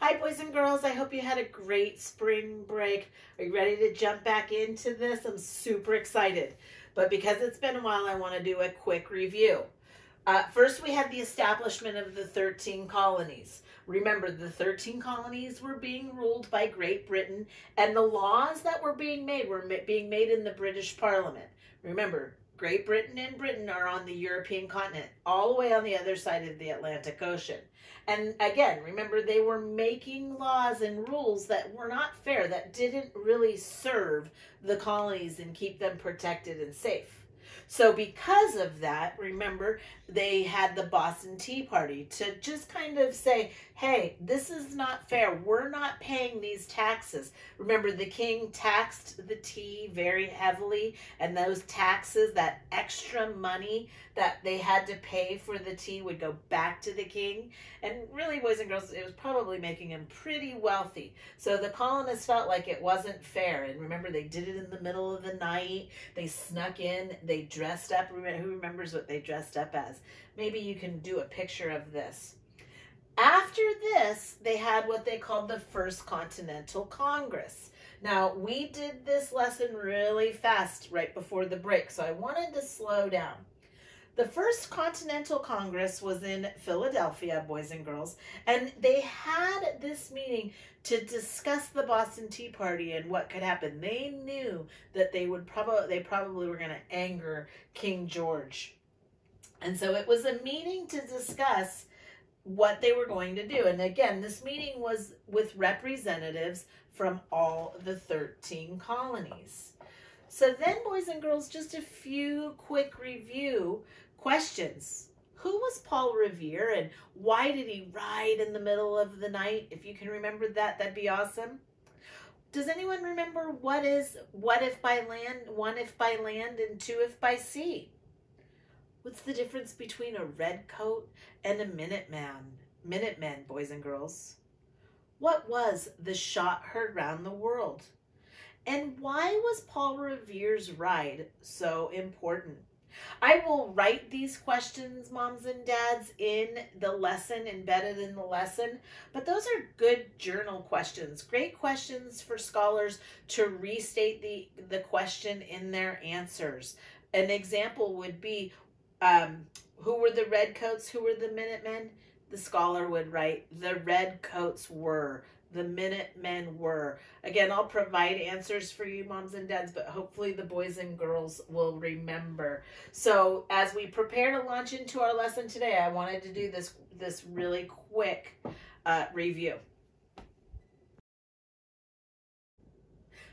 Hi, boys and girls. I hope you had a great spring break. Are you ready to jump back into this? I'm super excited. But because it's been a while, I want to do a quick review. First, we had the establishment of the 13 colonies. Remember, the 13 colonies were being ruled by Great Britain, and the laws that were being made in the British Parliament. Remember, Great Britain and Britain are on the European continent, all the way on the other side of the Atlantic Ocean. And again, remember, they were making laws and rules that were not fair, that didn't really serve the colonies and keep them protected and safe. So because of that, remember, they had the Boston Tea Party to just kind of say, hey, this is not fair. We're not paying these taxes. Remember, the king taxed the tea very heavily, and those taxes, that extra money that they had to pay for the tea, would go back to the king. And really, boys and girls, it was probably making him pretty wealthy. So the colonists felt like it wasn't fair. And remember, they did it in the middle of the night. They snuck in. They dressed up. Who remembers what they dressed up as? Maybe you can do a picture of this. After this, they had what they called the First Continental Congress. Now, we did this lesson really fast right before the break, so I wanted to slow down. The First Continental Congress was in Philadelphia, boys and girls, and they had this meeting to discuss the Boston Tea Party and what could happen. They knew that they probably were going to anger King George. And so it was a meeting to discuss what they were going to do. And again, this meeting was with representatives from all the 13 colonies. So then, boys and girls, just a few quick review questions. Who was Paul Revere, and why did he ride in the middle of the night? If you can remember that, that'd be awesome. Does anyone remember what if by land, one if by land, and two if by sea? What's the difference between a red coat and a Minuteman? Minutemen, boys and girls. What was the shot heard round the world? And why was Paul Revere's ride so important? I will write these questions, moms and dads, in the lesson, embedded in the lesson. But those are good journal questions. Great questions for scholars to restate the question in their answers. An example would be, who were the Redcoats? Who were the Minutemen? The scholar would write, the Redcoats were. The Minutemen were. Again, I'll provide answers for you, moms and dads, but hopefully the boys and girls will remember. So as we prepare to launch into our lesson today, I wanted to do this really quick review.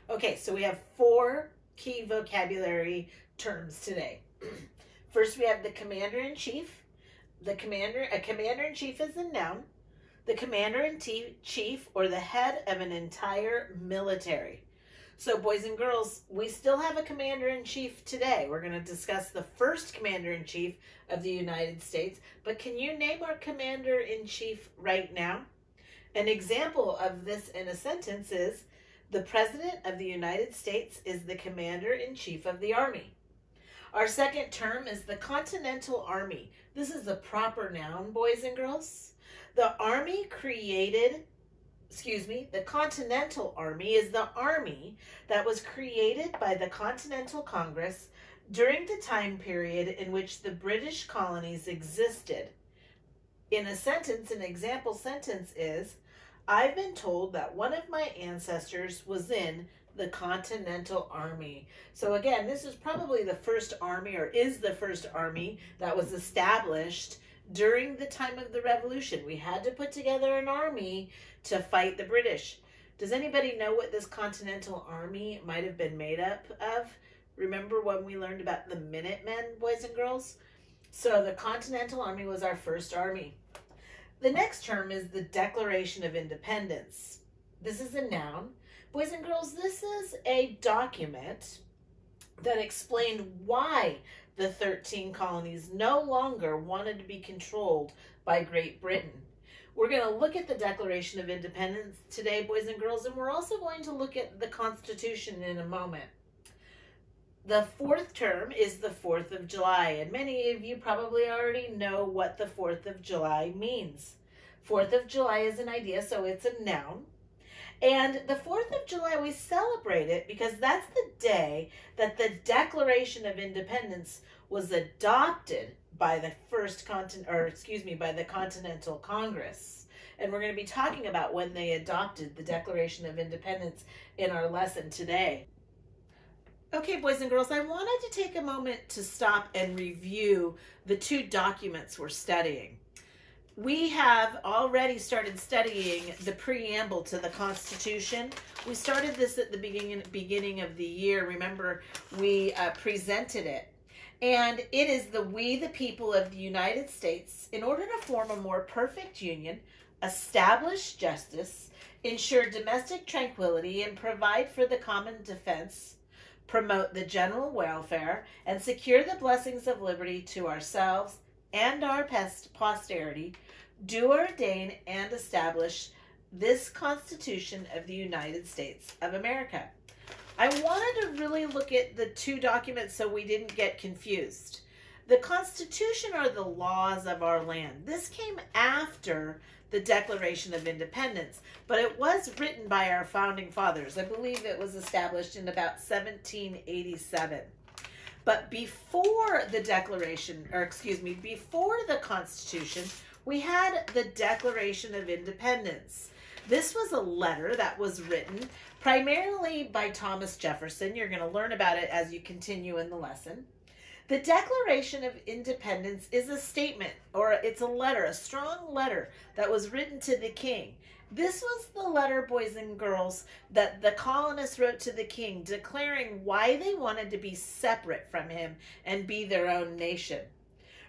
Okay, so we have 4 key vocabulary terms today. First, we have the commander-in-chief. A commander-in-chief is a noun. The commander-in-chief, or the head of an entire military. So, boys and girls, we still have a commander-in-chief today. We're going to discuss the first commander-in-chief of the United States. But can you name our commander-in-chief right now? An example of this in a sentence is, the President of the United States is the commander-in-chief of the Army. Our second term is the Continental Army. This is a proper noun, boys and girls. The Continental Army is the army that was created by the Continental Congress during the time period in which the British colonies existed. In a sentence, an example sentence is, I've been told that one of my ancestors was in the Continental Army. So again, this is probably the first army, or is the first army that was established during the time of the Revolution. We had to put together an army to fight the British. Does anybody know what this Continental Army might have been made up of? Remember when we learned about the Minutemen, boys and girls? So the Continental Army was our first army. The next term is the Declaration of Independence. This is a noun. Boys and girls, this is a document that explained why the 13 colonies no longer wanted to be controlled by Great Britain. We're going to look at the Declaration of Independence today, boys and girls, and we're also going to look at the Constitution in a moment. The fourth term is the 4th of July, and many of you probably already know what the 4th of July means. 4th of July is an idea, so it's a noun. And the 4th of July, we celebrate it because that's the day that the Declaration of Independence was adopted by the by the Continental Congress. And we're going to be talking about when they adopted the Declaration of Independence in our lesson today. Okay, boys and girls, I wanted to take a moment to stop and review the two documents we're studying. We have already started studying the preamble to the Constitution. We started this at the beginning of the year. Remember, we presented it. And it is we the people of the United States, in order to form a more perfect union, establish justice, ensure domestic tranquility, and provide for the common defense, promote the general welfare, and secure the blessings of liberty to ourselves and our posterity, do ordain and establish this Constitution of the United States of America. I wanted to really look at the two documents so we didn't get confused. The Constitution are the laws of our land. This came after the Declaration of Independence, but it was written by our founding fathers. I believe it was established in about 1787. But before the before the Constitution, we had the Declaration of Independence. This was a letter that was written primarily by Thomas Jefferson. You're going to learn about it as you continue in the lesson. The Declaration of Independence is a statement, or it's a letter, a strong letter that was written to the king. This was the letter, boys and girls, that the colonists wrote to the king, declaring why they wanted to be separate from him and be their own nation.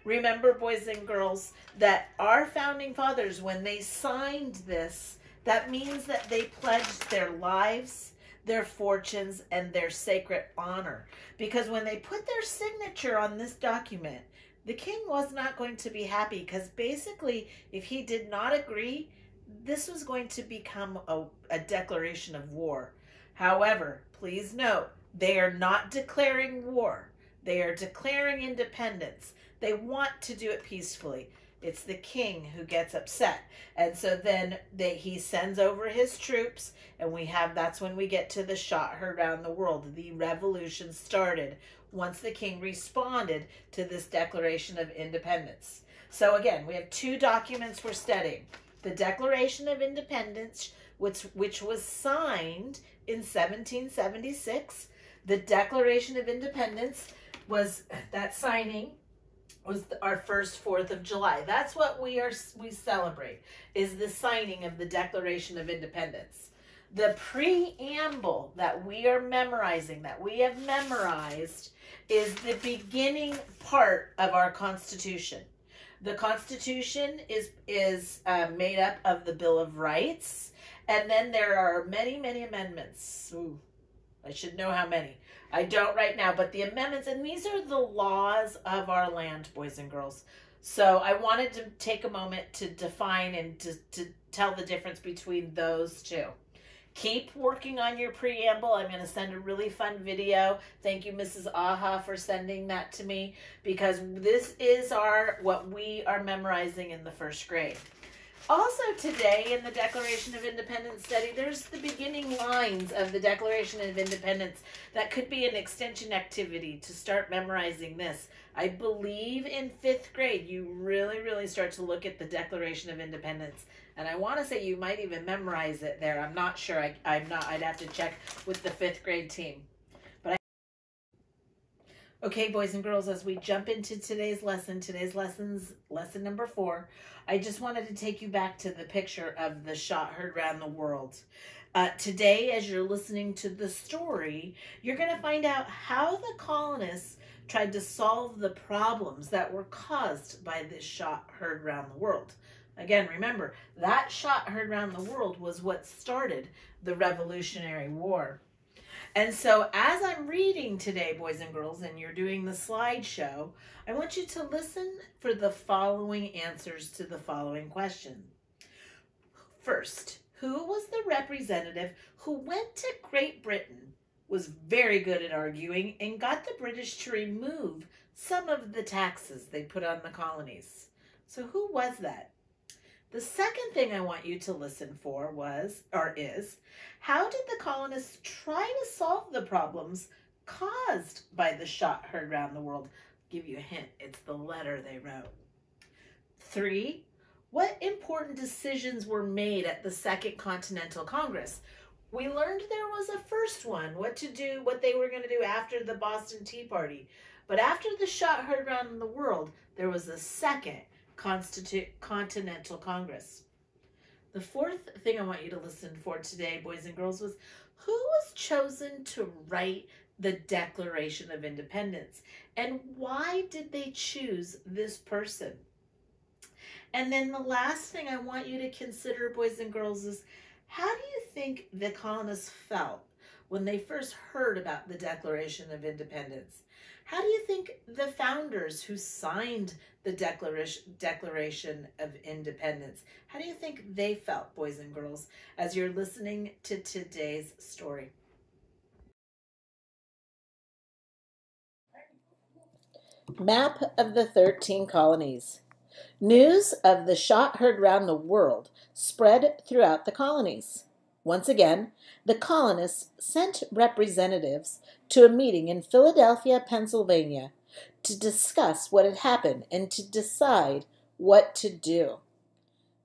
Remember, boys and girls, that our founding fathers, when they signed this, that means that they pledged their lives, their fortunes, and their sacred honor. Because when they put their signature on this document, the king was not going to be happy, because basically, if he did not agree, this was going to become a declaration of war. However, please note, they are not declaring war. They are declaring independence. They want to do it peacefully. It's the king who gets upset. And so then he sends over his troops, and that's when we get to the shot heard around the world. The revolution started once the king responded to this Declaration of Independence. So again, we have two documents we're studying. The Declaration of Independence, which was signed in 1776. The Declaration of Independence that signing was our first 4th of July. That's what we celebrate, is the signing of the Declaration of Independence. The preamble that we are memorizing, that we have memorized, is the beginning part of our Constitution. The Constitution is made up of the Bill of Rights, and then there are many, many amendments. Ooh, I should know how many. I don't right now, but the amendments, and these are the laws of our land, boys and girls. So I wanted to take a moment to define and to tell the difference between those two. Keep working on your preamble. I'm going to send a really fun video. Thank you, Mrs. Aha, for sending that to me, because this is what we are memorizing in the first grade. Also today in the Declaration of Independence study, there's the beginning lines of the Declaration of Independence that could be an extension activity to start memorizing this. I believe in 5th grade, you really, really start to look at the Declaration of Independence. And I want to say you might even memorize it there. I'm not sure. I'd have to check with the 5th grade team. Okay, boys and girls, as we jump into today's lesson's lesson number 4, I just wanted to take you back to the picture of the shot heard around the world. Today, as you're listening to the story, you're going to find out how the colonists tried to solve the problems that were caused by this shot heard around the world. Again, remember, that shot heard around the world was what started the Revolutionary War. And so as I'm reading today, boys and girls, and you're doing the slideshow, I want you to listen for the following answers to the following question. First, who was the representative who went to Great Britain, was very good at arguing, and got the British to remove some of the taxes they put on the colonies? So who was that? The second thing I want you to listen for is, how did the colonists try to solve the problems caused by the shot heard around the world? I'll give you a hint, it's the letter they wrote. 3, what important decisions were made at the Second Continental Congress? We learned there was a first one, what they were going to do after the Boston Tea Party. But after the shot heard around the world, there was a Second Continental Congress. The fourth thing I want you to listen for today, boys and girls, was who was chosen to write the Declaration of Independence, and why did they choose this person? And then the last thing I want you to consider, boys and girls, is how do you think the colonists felt when they first heard about the Declaration of Independence? How do you think the founders who signed the Declaration of Independence, how do you think they felt, boys and girls, as you're listening to today's story? Map of the 13 colonies. News of the shot heard round the world spread throughout the colonies. Once again, the colonists sent representatives to a meeting in Philadelphia, Pennsylvania, to discuss what had happened and to decide what to do.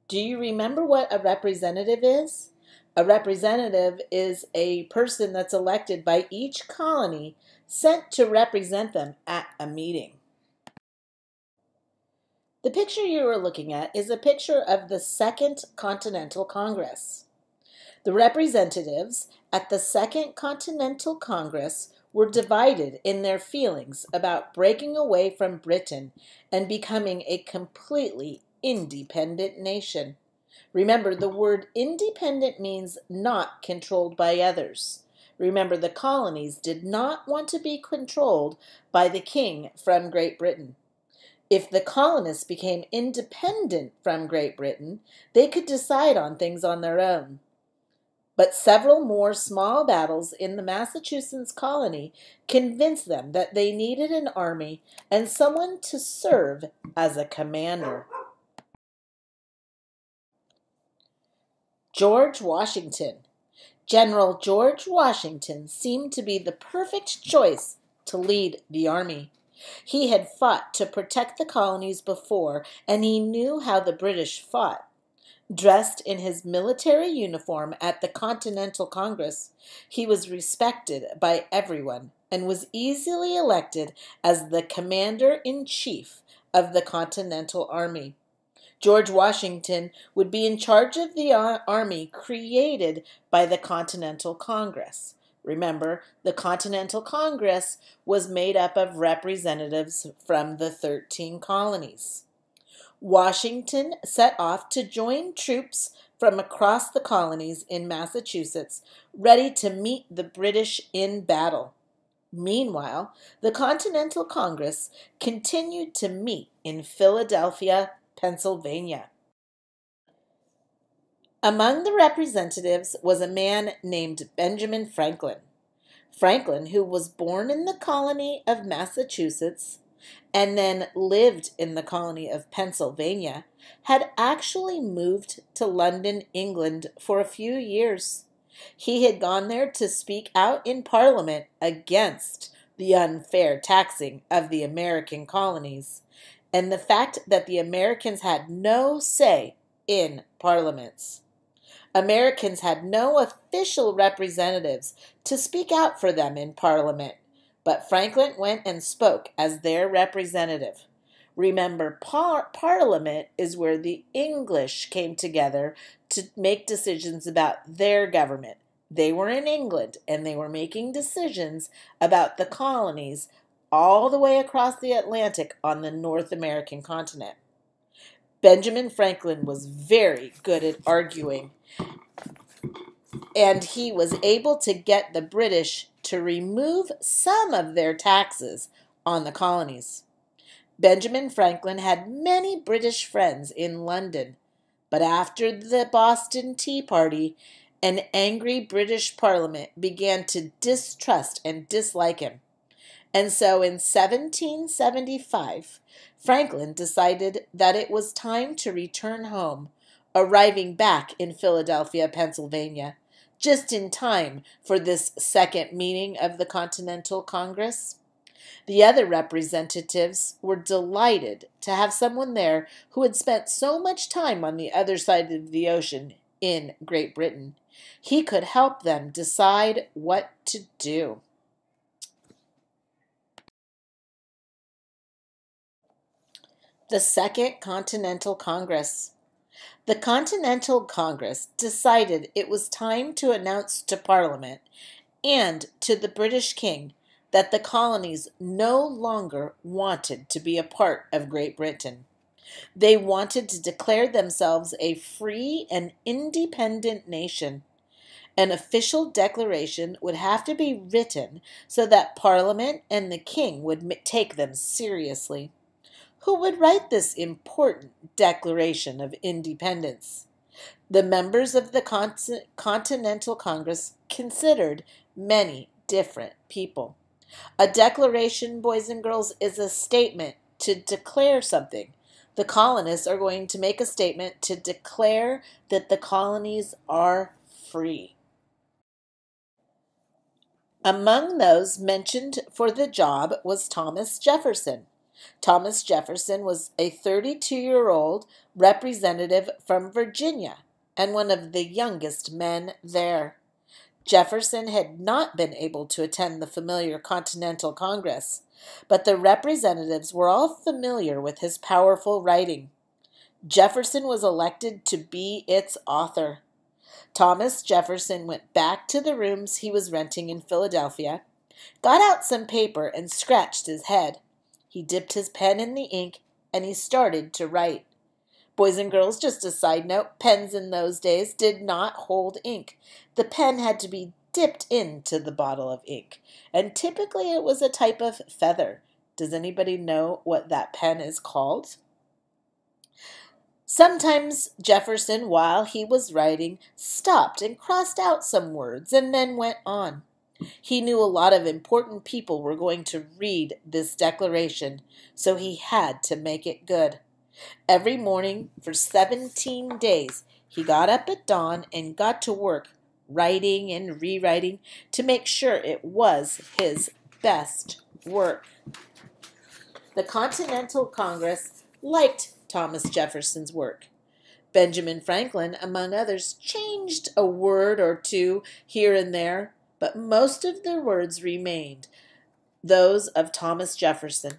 Do you remember what a representative is? A representative is a person that's elected by each colony, sent to represent them at a meeting. The picture you are looking at is a picture of the Second Continental Congress. The representatives at the Second Continental Congress were divided in their feelings about breaking away from Britain and becoming a completely independent nation. Remember, the word independent means not controlled by others. Remember, the colonies did not want to be controlled by the king from Great Britain. If the colonists became independent from Great Britain, they could decide on things on their own. But several more small battles in the Massachusetts colony convinced them that they needed an army and someone to serve as a commander. George Washington. General George Washington seemed to be the perfect choice to lead the army. He had fought to protect the colonies before, and he knew how the British fought. Dressed in his military uniform at the Continental Congress, he was respected by everyone and was easily elected as the commander-in-chief of the Continental Army. George Washington would be in charge of the army created by the Continental Congress. Remember, the Continental Congress was made up of representatives from the 13 colonies. Washington set off to join troops from across the colonies in Massachusetts, ready to meet the British in battle. Meanwhile, the Continental Congress continued to meet in Philadelphia, Pennsylvania. Among the representatives was a man named Benjamin Franklin. Franklin, who was born in the colony of Massachusetts and then lived in the colony of Pennsylvania, had actually moved to London, England for a few years. He had gone there to speak out in Parliament against the unfair taxing of the American colonies and the fact that the Americans had no say in parliaments. Americans had no official representatives to speak out for them in Parliament, but Franklin went and spoke as their representative. Remember, Parliament is where the English came together to make decisions about their government. They were in England, and they were making decisions about the colonies all the way across the Atlantic on the North American continent. Benjamin Franklin was very good at arguing, and he was able to get the British to remove some of their taxes on the colonies. Benjamin Franklin had many British friends in London, but after the Boston Tea Party, an angry British Parliament began to distrust and dislike him. And so in 1775, Franklin decided that it was time to return home arriving back in Philadelphia, Pennsylvania, just in time for this second meeting of the Continental Congress. The other representatives were delighted to have someone there who had spent so much time on the other side of the ocean in Great Britain. He could help them decide what to do. The Second Continental Congress. The Continental Congress decided it was time to announce to Parliament and to the British King that the colonies no longer wanted to be a part of Great Britain. They wanted to declare themselves a free and independent nation. An official declaration would have to be written so that Parliament and the King would take them seriously. Who would write this important Declaration of Independence? The members of the Continental Congress considered many different people. A declaration, boys and girls, is a statement to declare something. The colonists are going to make a statement to declare that the colonies are free. Among those mentioned for the job was Thomas Jefferson. Thomas Jefferson was a 32-year-old representative from Virginia and one of the youngest men there. Jefferson had not been able to attend the familiar Continental Congress, but the representatives were all familiar with his powerful writing. Jefferson was elected to be its author. Thomas Jefferson went back to the rooms he was renting in Philadelphia, got out some paper, and scratched his head. He dipped his pen in the ink, and he started to write. Boys and girls, just a side note, pens in those days did not hold ink. The pen had to be dipped into the bottle of ink, and typically it was a type of feather. Does anybody know what that pen is called? Sometimes Jefferson, while he was writing, stopped and crossed out some words and then went on. He knew a lot of important people were going to read this declaration, so he had to make it good. Every morning for 17 days, he got up at dawn and got to work, writing and rewriting to make sure it was his best work. The Continental Congress liked Thomas Jefferson's work. Benjamin Franklin, among others, changed a word or two here and there, but most of the words remained those of Thomas Jefferson.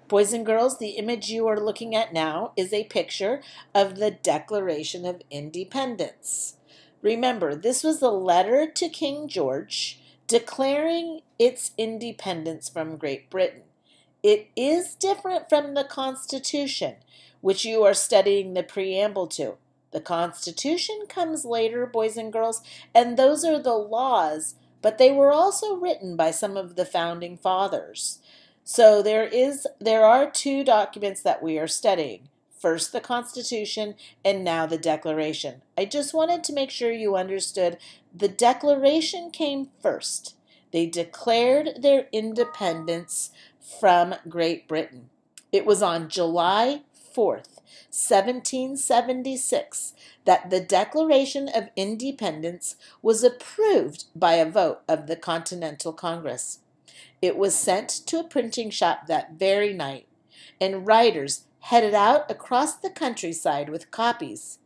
Boys and girls, the image you are looking at now is a picture of the Declaration of Independence. Remember, this was a letter to King George declaring its independence from Great Britain. It is different from the Constitution, which you are studying the preamble to. The Constitution comes later, boys and girls, and those are the laws, but they were also written by some of the founding fathers. So there are two documents that we are studying. First the Constitution and now the Declaration. I just wanted to make sure you understood the Declaration came first. They declared their independence from Great Britain. It was on July 4th, 1776, that the Declaration of Independence was approved by a vote of the Continental Congress. It was sent to a printing shop that very night, and writers headed out across the countryside with copies.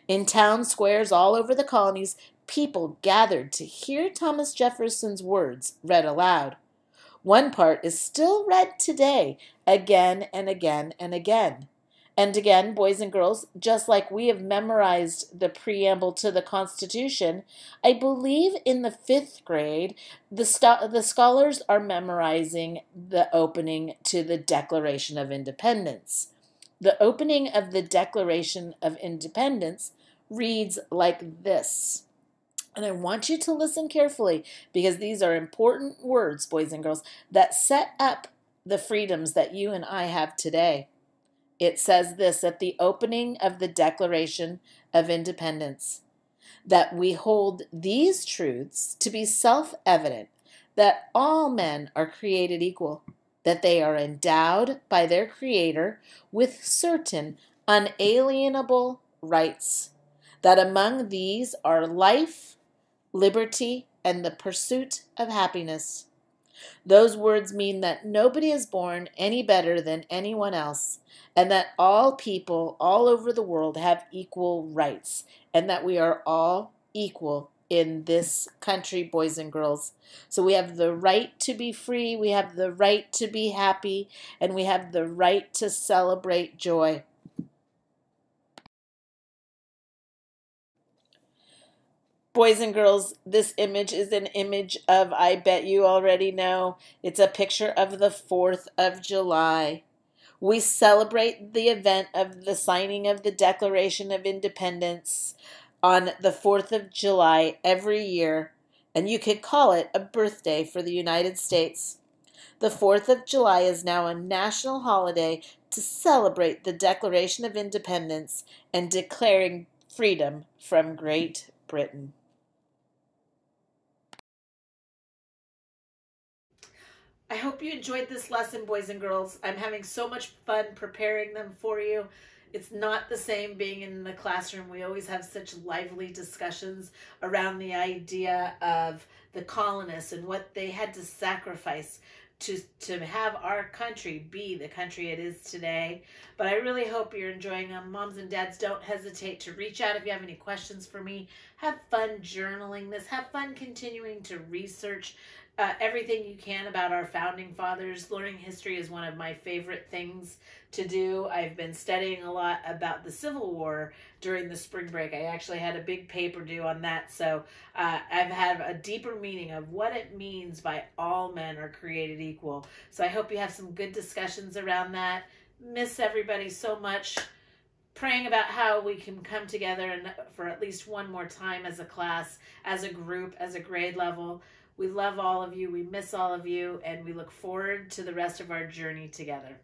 In town squares all over the colonies, people gathered to hear Thomas Jefferson's words read aloud. One part is still read today, again and again and again. And again, boys and girls, just like we have memorized the preamble to the Constitution, I believe in the 5th grade, the scholars are memorizing the opening to the Declaration of Independence. The opening of the Declaration of Independence reads like this. And I want you to listen carefully because these are important words, boys and girls, that set up the freedoms that you and I have today. It says this at the opening of the Declaration of Independence, that we hold these truths to be self-evident, that all men are created equal, that they are endowed by their Creator with certain unalienable rights, that among these are life, liberty, and the pursuit of happiness. Those words mean that nobody is born any better than anyone else, and that all people all over the world have equal rights, and that we are all equal in this country, boys and girls. So we have the right to be free, we have the right to be happy, and we have the right to celebrate joy. Boys and girls, this image is an image of, I bet you already know, it's a picture of the 4th of July. We celebrate the event of the signing of the Declaration of Independence on the 4th of July every year, and you could call it a birthday for the United States. The 4th of July is now a national holiday to celebrate the Declaration of Independence and declaring freedom from Great Britain. I hope you enjoyed this lesson, boys and girls. I'm having so much fun preparing them for you. It's not the same being in the classroom. We always have such lively discussions around the idea of the colonists and what they had to sacrifice to have our country be the country it is today. But I really hope you're enjoying them. Moms and dads, don't hesitate to reach out if you have any questions for me. Have fun journaling this. Have fun continuing to research everything you can about our founding fathers. Learning history is one of my favorite things to do. I've been studying a lot about the Civil War during the spring break. I actually had a big paper due on that, so I've had a deeper meaning of what it means by all men are created equal. So I hope you have some good discussions around that. Miss everybody so much. Praying about how we can come together and for at least one more time as a class, as a group, as a grade level. We love all of you, we miss all of you, and we look forward to the rest of our journey together.